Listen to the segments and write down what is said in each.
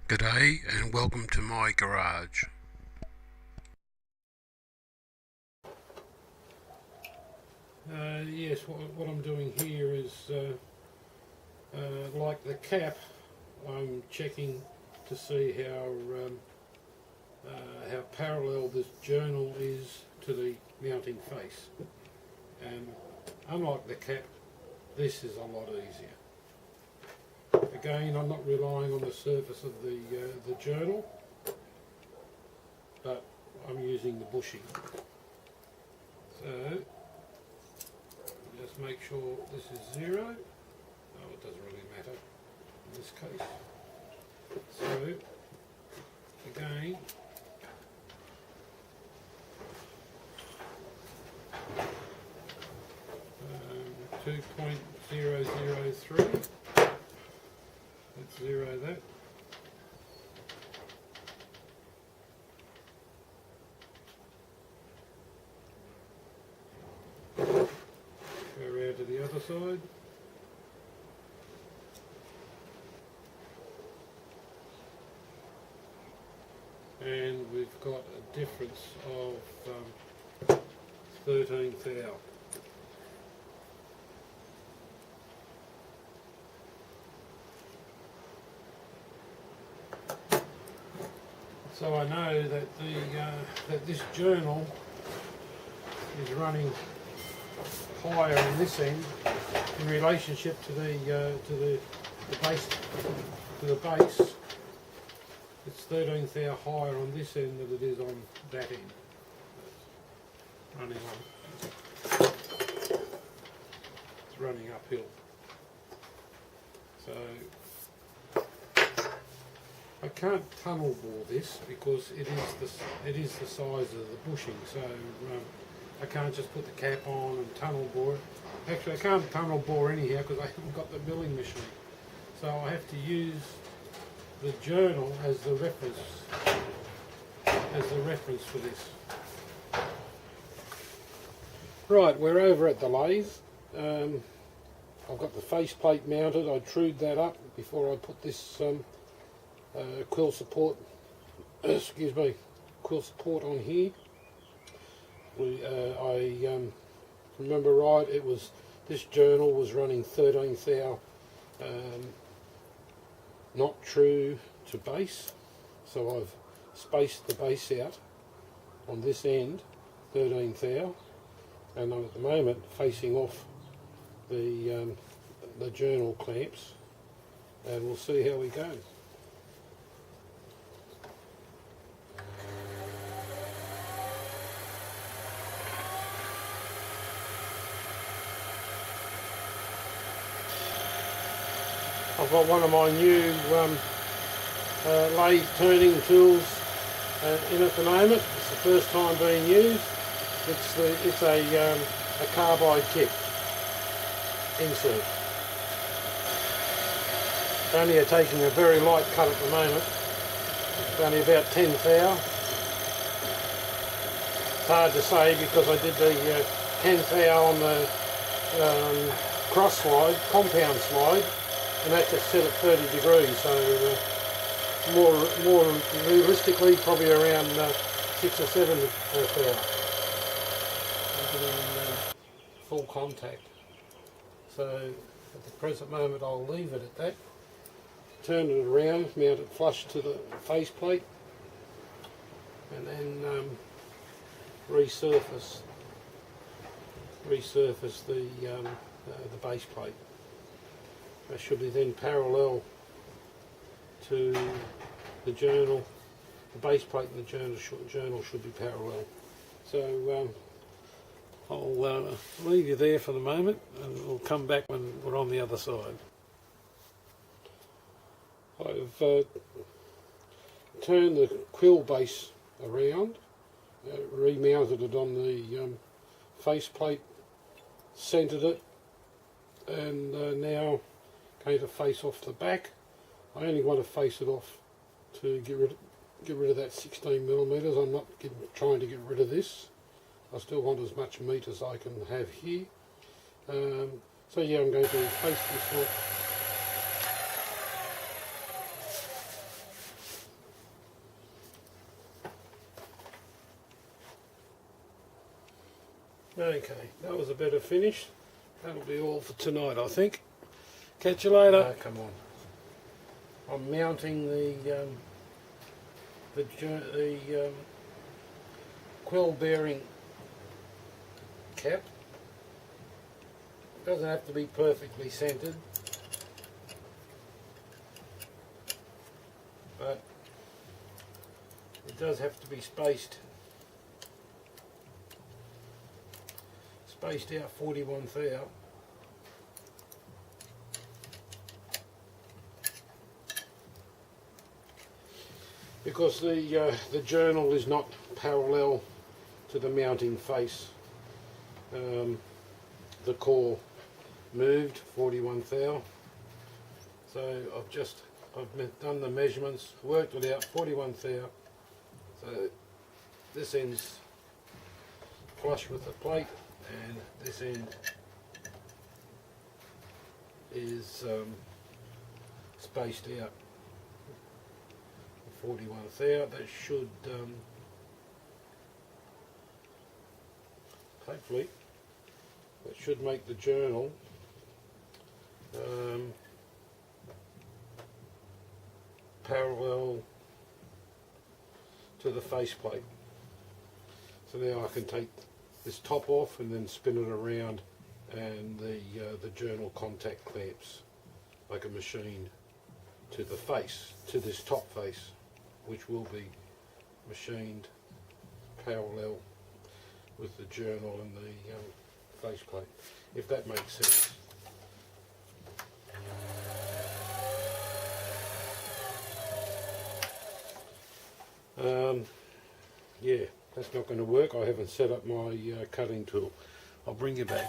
G'day and welcome to my garage. Yes, what I'm doing here is, like the cap, I'm checking to see how parallel this journal is to the mounting face. And unlike the cap, this is a lot easier. Again, I'm not relying on the surface of the journal, but I'm using the bushing. So just make sure this is 0. Oh, it doesn't really matter in this case. So again, um, 2.003. Let's zero that. Go around to the other side. And we've got a difference of 13 thou. So I know that that this journal is running higher in this end in relationship to the base. It's 13 thou higher on this end than it is on that end. It's running on. It's running uphill. So I can't tunnel bore this because it is the size of the bushing. So I can't just put the cap on and tunnel bore it. Actually, I can't tunnel bore anyhow because I haven't got the milling machine. So I have to use the journal as the reference for this. Right, we're over at the lathe. I've got the faceplate mounted. I trued that up before I put this Quill Support. Quill Support on here. I remember right. This journal was running 13 thou. Not true to base, so I've spaced the base out on this end 13 thou, and I'm at the moment facing off the journal clamps, and we'll see how we go. I've got one of my new lathe turning tools in at the moment. It's the first time being used. It's a carbide tip insert. Only taking a very light cut at the moment. It's only about 10 thou. It's hard to say because I did the 10 thou on the cross slide, compound slide, and that just set at 30 degrees, so more realistically probably around 6 or 7 thou. Full contact. So at the present moment I'll leave it at that. Turn it around, mount it flush to the faceplate, and then resurface the base plate. That should be then parallel to the journal. The base plate and the journal should be parallel. So I'll leave you there for the moment, and we'll come back when we're on the other side. I've turned the quill base around, remounted it on the faceplate, centered it, and now going to face off the back. I only want to face it off to get rid of that 16mm. I'm not trying to get rid of this. I still want as much meat as I can have here. So yeah, I'm going to face this off Okay, that was a better finish. That'll be all for tonight, I think. Catch you later. Come on. I'm mounting the quill bearing cap. It doesn't have to be perfectly centered, but it does have to be spaced out 41 thou. Because the journal is not parallel to the mounting face. The core moved 41 thou. So I've done the measurements, worked it out 41 thou. So this end's flush with the plate, and this end is spaced out 41 thou. That should hopefully that should make the journal parallel to the faceplate. So now I can take this top off and then spin it around, and the journal contact clamps like a machine to the face, to this top face, which will be machined parallel with the journal and the faceplate, if that makes sense. Yeah, that's not going to work. I haven't set up my cutting tool. I'll bring you back.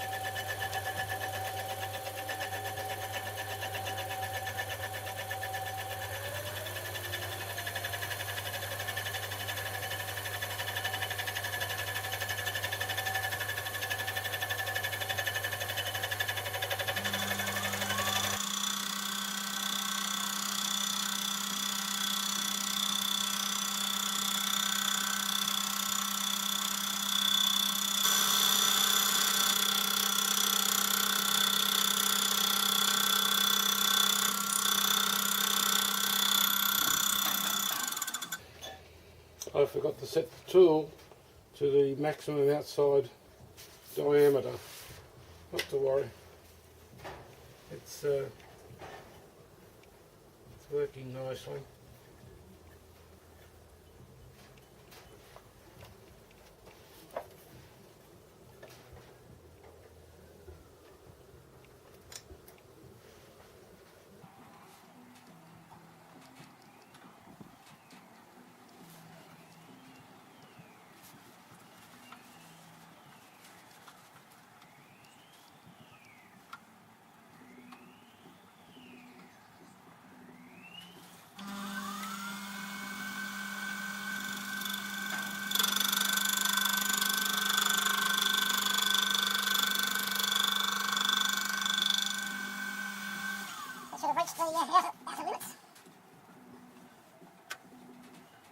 I forgot to set the tool to the maximum outside diameter. Not to worry. It's working nicely. Should have reached the outer limits.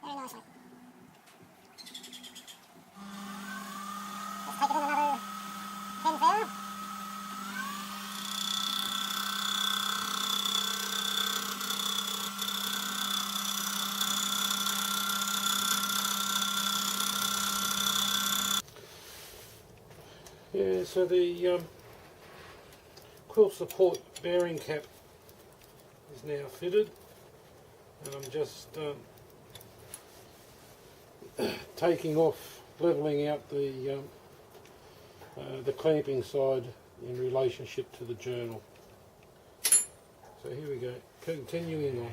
Very nicely. Let's take it in another 10 thou. Yeah, so the Quill Support bearing cap is now fitted, and I'm just taking off, levelling out the clamping side in relationship to the journal. So here we go, continuing on.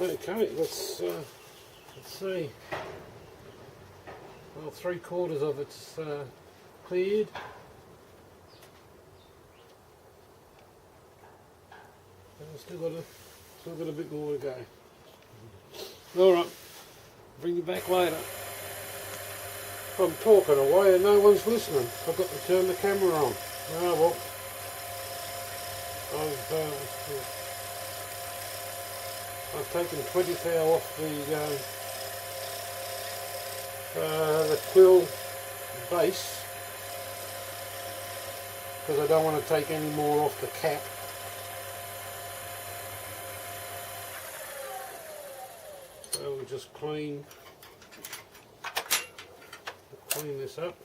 Okay, let's see. Well, 3/4 of it's cleared. And we've still got a bit more to go. All right, bring you back later. I'm talking away and no one's listening. I've got to turn the camera on. Oh well. I've taken 20 thou off the quill base because I don't want to take any more off the cap. So we'll just clean this up.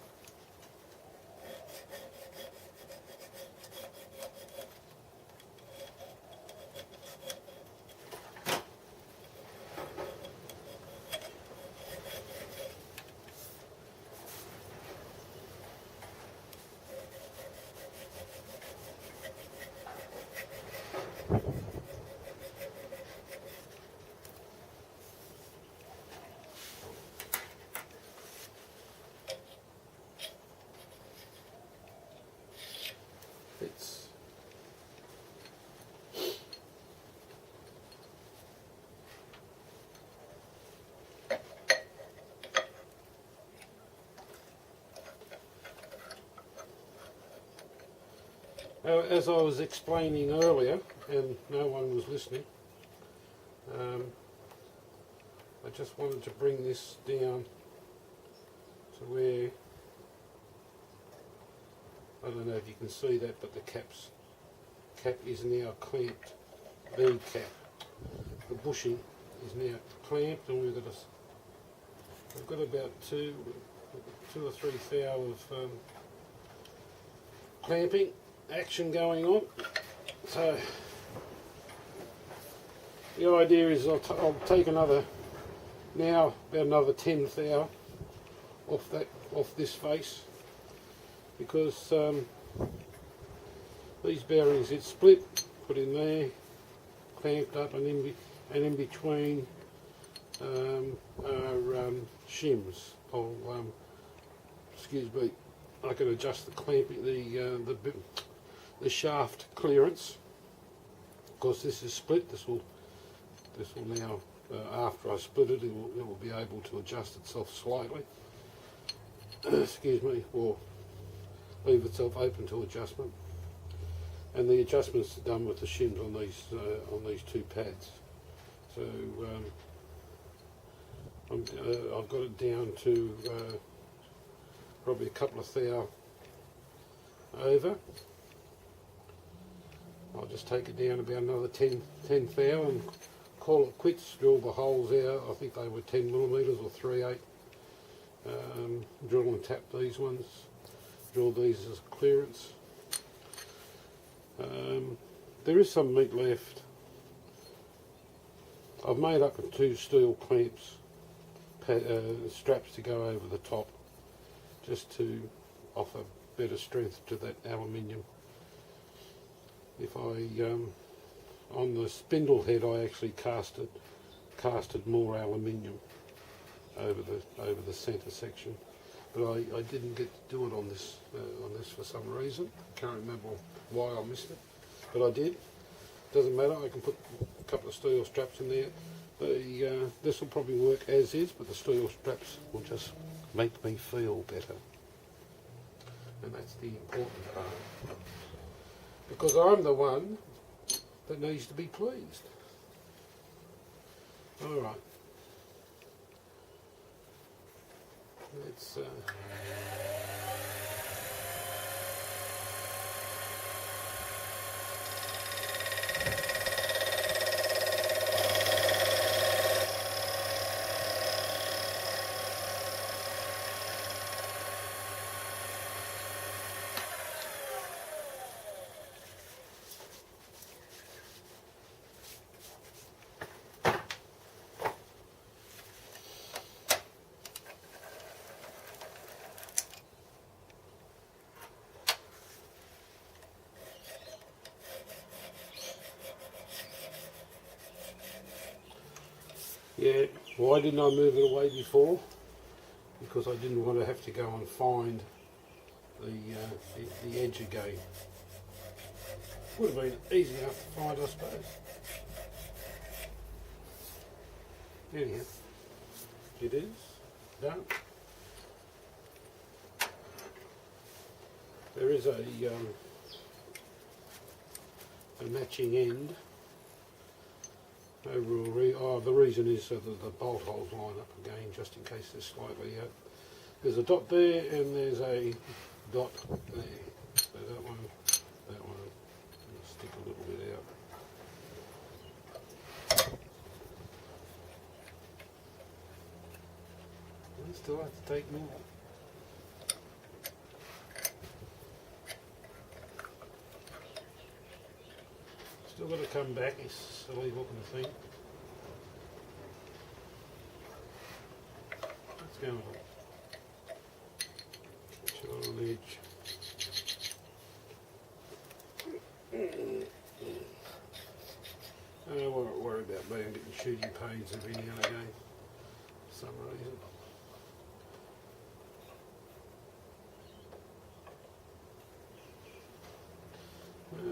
It's as I was explaining earlier, and no one was listening, I just wanted to bring this down to where, I don't know if you can see that, but the cap is now clamped. The cap, the bushing is now clamped, and we've got about two or three thou of clamping action going on. So the idea is I'll take about another 10 thou off this face, because these bearings, it's split, put in there, clamped up, and in between are shims. Excuse me, I can adjust the clamping, the shaft clearance. Of course, this is split. This will now, after I split it, it will be able to adjust itself slightly. Excuse me, or leave itself open to adjustment. And the adjustments are done with the shims on these two pads. So I've got it down to probably a couple of thou over. I'll just take it down about another 10 thou and call it quits. Drill the holes out. I think they were 10 millimetres or 3/8. Drill and tap these ones. Drill these as clearance. There is some meat left. I've made up of 2 steel clamps, straps to go over the top, just to offer better strength to that aluminium. If I on the spindle head, I actually casted more aluminium over the centre section, but I didn't get to do it on this for some reason. I can't remember why I missed it, but I did. Doesn't matter. I can put a couple of steel straps in there. This will probably work as is, but the steel straps will just make me feel better, and that's the important part, because I'm the one that needs to be pleased. All right. Let's yeah, why didn't I move it away before? Because I didn't want to have to go and find the edge again. Would have been easy enough to find, I suppose. Anyhow, it is done. There is a a matching end. No real the reason is so that the bolt holes line up again, just in case they're slightly out. There's a dot there and there's a dot there. So that one, I'll stick a little bit out. I still have to take more. Still got to come back, it's silly looking thing. What's going on? It's on the edge. I don't worry about being getting shooting pains every now and again for some reason. Well,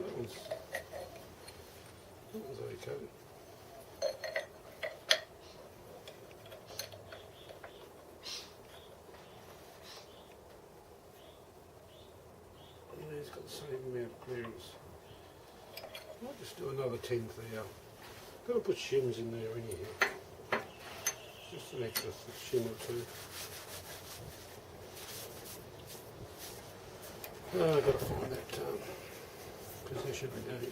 that was okay. Yeah, it's got the same amount of clearance. Might just do another 10th there. Got to put shims in there anyhow. Just an extra shim or two. Oh, I've got to find that position again.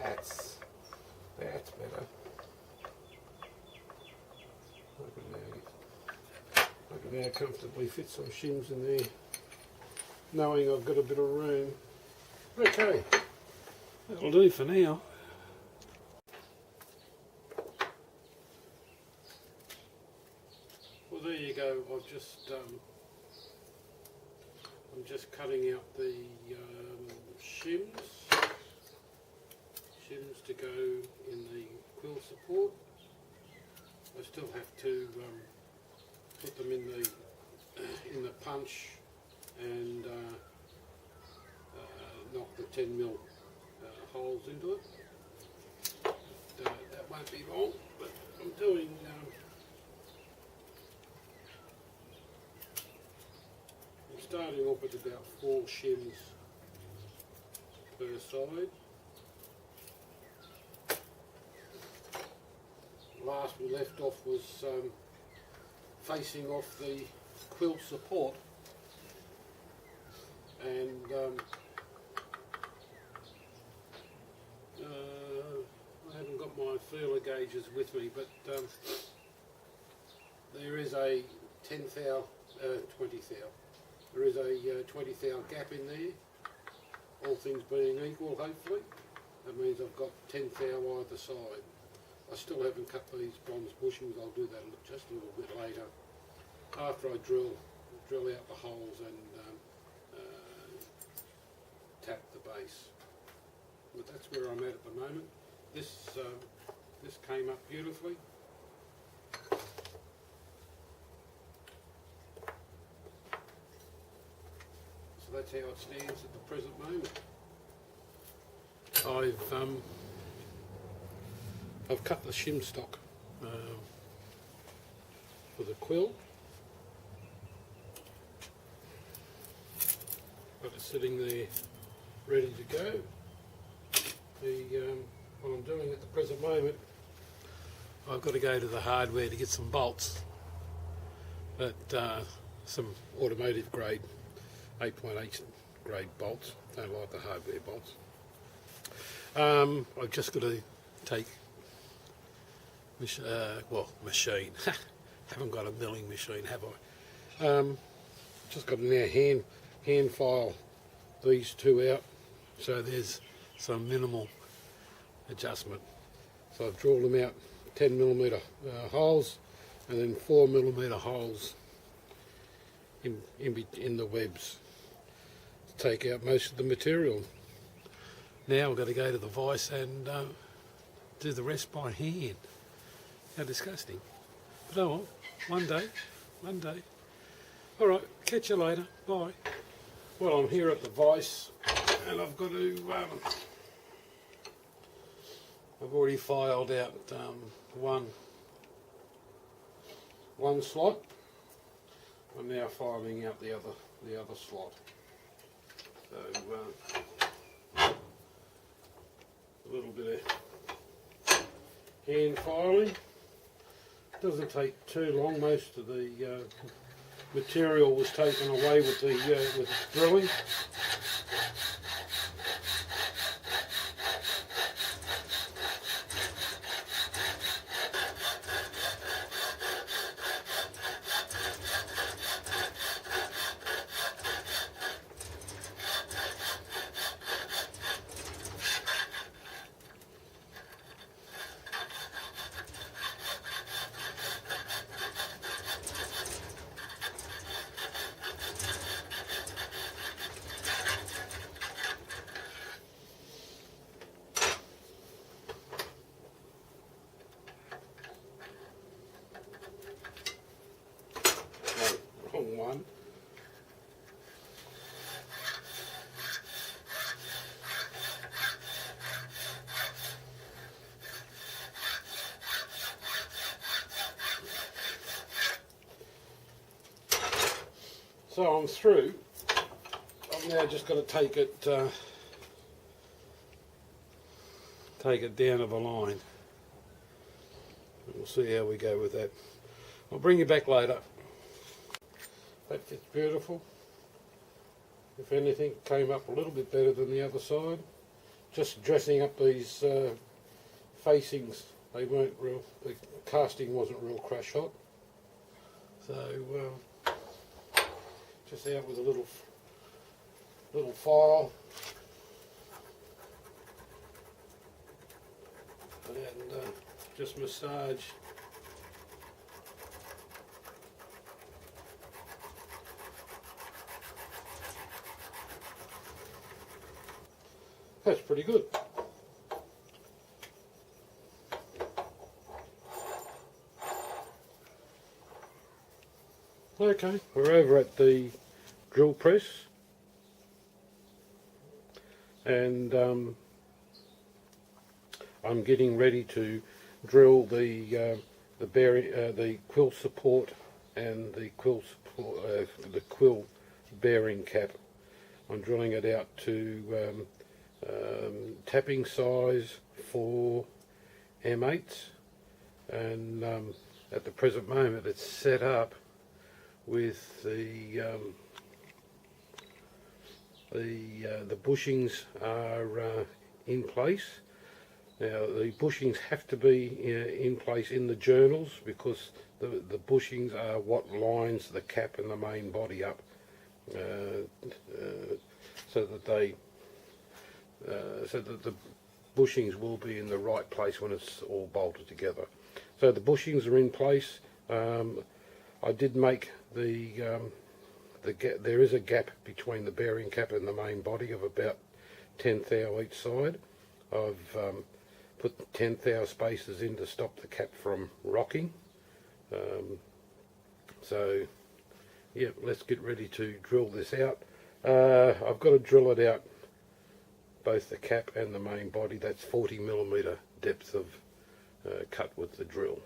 That's better. I can now comfortably fit some shims in there, knowing I've got a bit of room. Okay, that'll do for now. Well, there you go. I'm just cutting out the shims to go in the quill support. I still have to put them in the punch and knock the 10mm holes into it. That won't be long, but I'm doing I'm starting off with about 4 shims per side. Last we left off was facing off the quill support, and I haven't got my feeler gauges with me, but there is a 10 thou, 20 thou, There is a 20 thou gap in there, all things being equal hopefully. That means I've got 10 thou either side. I still haven't cut these bronze bushings. I'll do that just a little bit later after I drill out the holes and tap the base. But that's where I'm at the moment. This came up beautifully. So that's how it stands at the present moment. I've cut the shim stock for the quill. Got it sitting there ready to go. What I'm doing at the present moment, I've got to go to the hardware to get some bolts, but some automotive grade 8.8 grade bolts. Don't like the hardware bolts. I've just got to take machine. Haven't got a milling machine, have I? Just got to now hand file these two out, so there's some minimal adjustment. So I've drilled them out 10mm holes, and then 4mm holes in the webs to take out most of the material. Now I've got to go to the vise and do the rest by hand. How disgusting. But oh well, one day. Alright, catch you later, bye. Well, I'm here at the vise and I've got to, I've already filed out one slot. I'm now filing out the other slot. So a little bit of hand filing. Doesn't take too long. Most of the material was taken away with the drilling. One. So I'm through. I've now just got to take it down to the line. We'll see how we go with that. I'll bring you back later. That fits beautiful. If anything, it came up a little bit better than the other side. Just dressing up these facings, they weren't real, the casting wasn't real crash hot. So just out with a little file and just massage. That's pretty good. Okay, we're over at the drill press, and I'm getting ready to drill the quill support and the quill bearing cap. I'm drilling it out to tapping size for M8s, and at the present moment it's set up with the bushings are in place. Now the bushings have to be in place in the journals because the bushings are what lines the cap and the main body up so that the bushings will be in the right place when it's all bolted together. So the bushings are in place. I did make there is a gap between the bearing cap and the main body of about 1/10 thou each side. I've put 1/10 thou spacers in to stop the cap from rocking. So yeah, let's get ready to drill this out. I've got to drill it out, both the cap and the main body. That's 40mm depth of cut with the drill.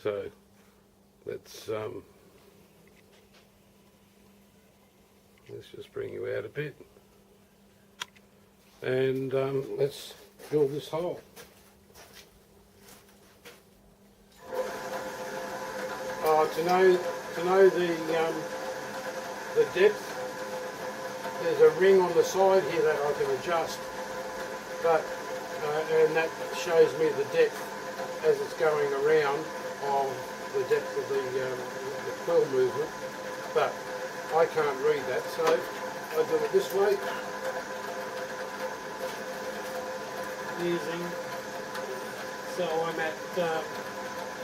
So let's just bring you out a bit, and let's drill this hole. To know the depth, there's a ring on the side here that I can adjust, but and that shows me the depth as it's going around of the depth of the quill movement, but I can't read that, so I do it this way, using, so I'm at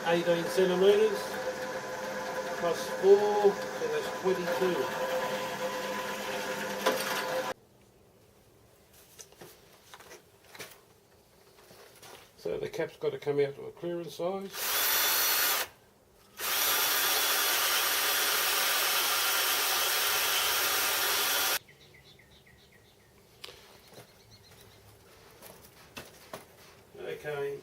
18 centimetres plus 4, so that's 22. So the cap's got to come out to a clearance size. Okay.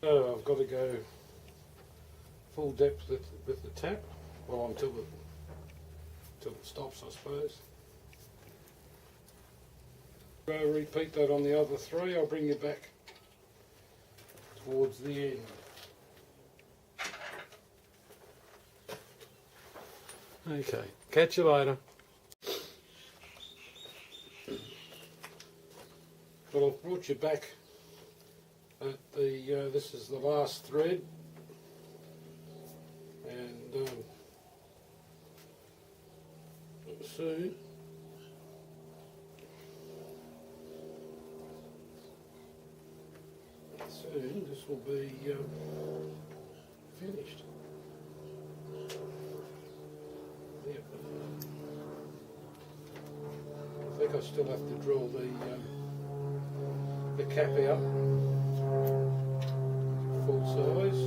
So I've got to go full depth with the tap, well, until it stops, I suppose. I'll repeat that on the other three. I'll bring you back towards the end. Okay, catch you later. Well, I've brought you back at the, this is the last thread, and soon this will be finished. Yep. I think I still have to drill the cap out full size.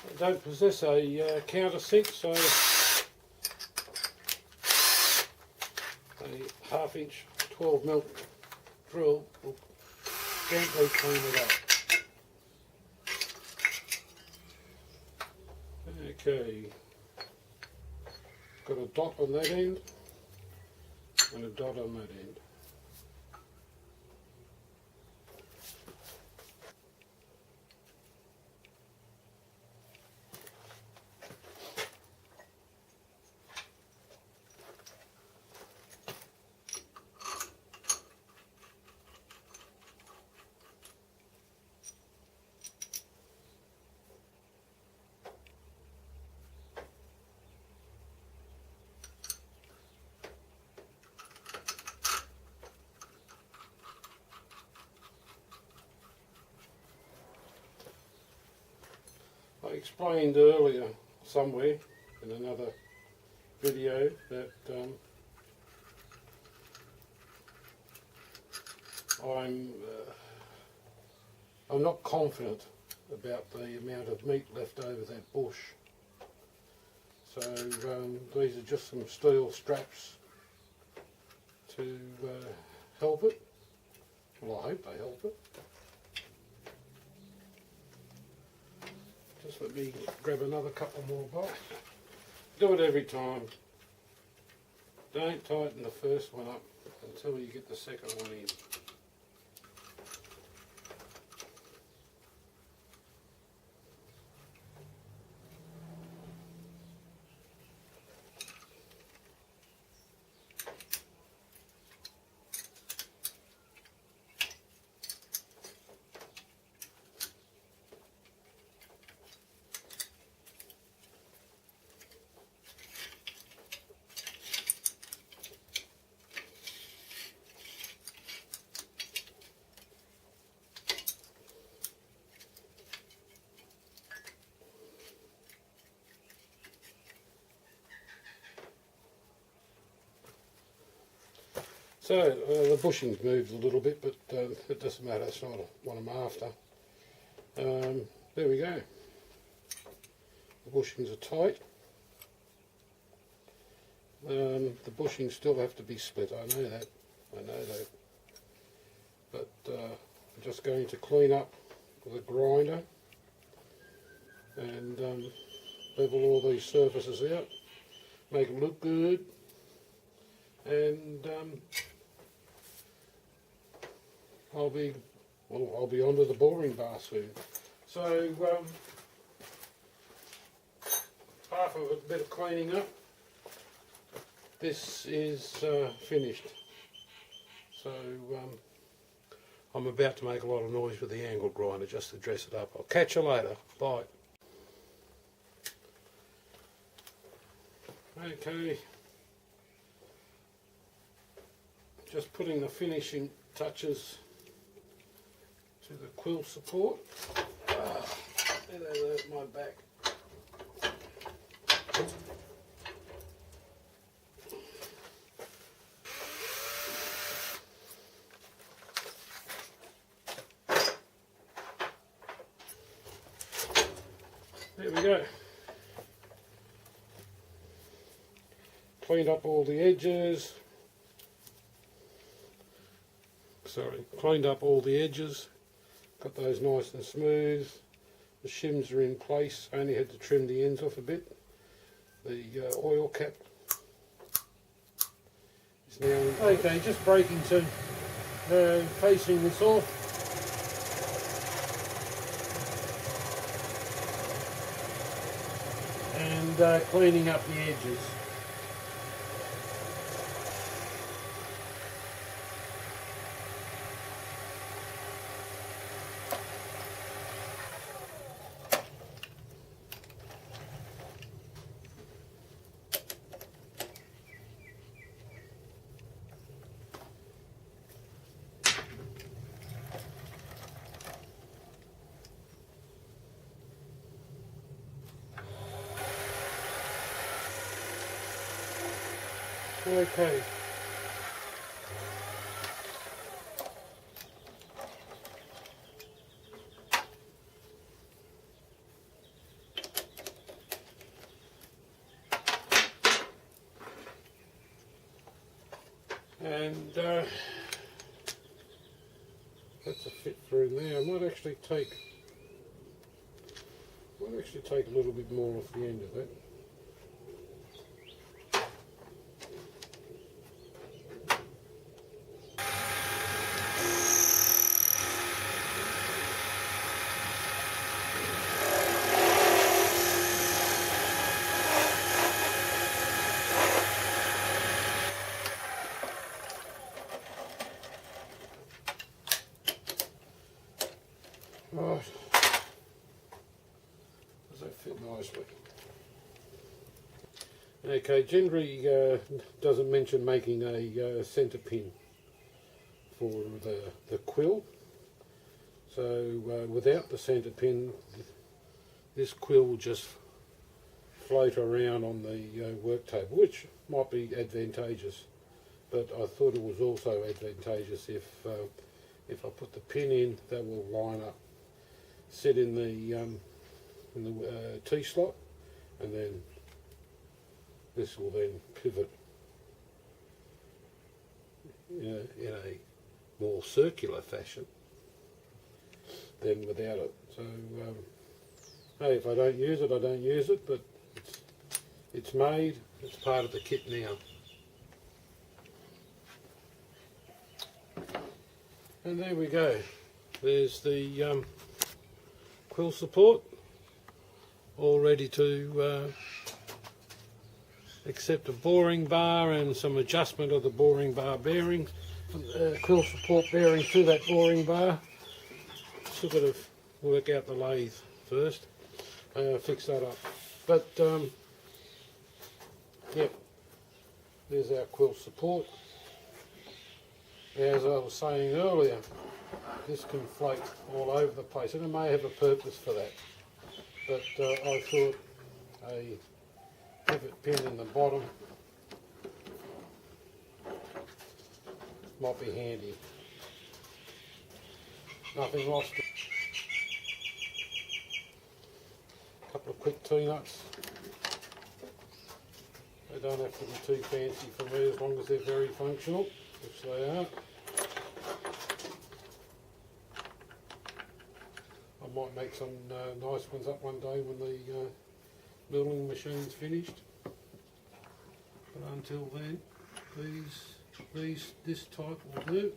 I don't possess a countersink, so a 1/2 inch 12mm drill will gently clean it up. Okay, got a dot on that end and a dot on that end. explained earlier somewhere in another video that I'm not confident about the amount of meat left over that bush. So these are just some steel straps to help it. Well, I hope they help it. Just let me grab another couple more bolts. Do it every time. Don't tighten the first one up until you get the second one in. So the bushings moved a little bit, but it doesn't matter, it's not what I'm after. There we go. The bushings are tight. The bushings still have to be split, I know that. But I'm just going to clean up with a grinder and level all these surfaces out, make them look good, and I'll be onto the boring bar soon. So half of a bit of cleaning up. This is finished. So I'm about to make a lot of noise with the angle grinder just to dress it up. I'll catch you later. Bye. Okay. Just putting the finishing touches to the quill support. That hurt my back. There we go. Cleaned up all the edges. Cleaned up all the edges, got those nice and smooth. The shims are in place, only had to trim the ends off a bit. The oil cap is now in place. Okay, just breaking to facing this off. And cleaning up the edges. Okay. And that's a fit through there. I might actually take a little bit more off the end of it. Right, does that fit nicely? Okay, Gingery doesn't mention making a centre pin for the quill, so without the centre pin this quill will just float around on the work table, which might be advantageous, but I thought it was also advantageous if I put the pin in, that will line up, sit in the T-slot, and then this will then pivot in a more circular fashion than without it. So hey, if I don't use it, I don't use it, but it's made, it's part of the kit now. And there we go, there's the quill support, all ready to accept a boring bar and some adjustment of the boring bar bearings, quill support bearing to that boring bar. Still got to work out the lathe first, fix that up. But yeah, there's our quill support. As I was saying earlier, this can float all over the place, and it may have a purpose for that. But I thought a pivot pin in the bottom might be handy. Nothing lost. A couple of quick T-nuts. They don't have to be too fancy for me as long as they're very functional, which they are. I might make some nice ones up one day when the milling machine's finished. But until then, this type will do.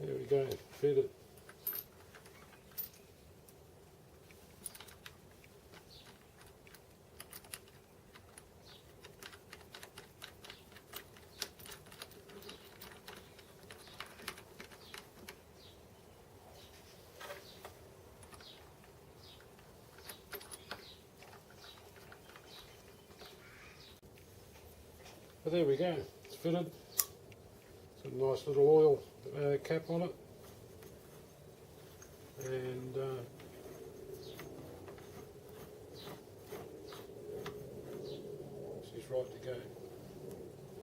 There we go, fit it. But there we go, it's fitted. It's a nice little oil cap on it, and she's right to go.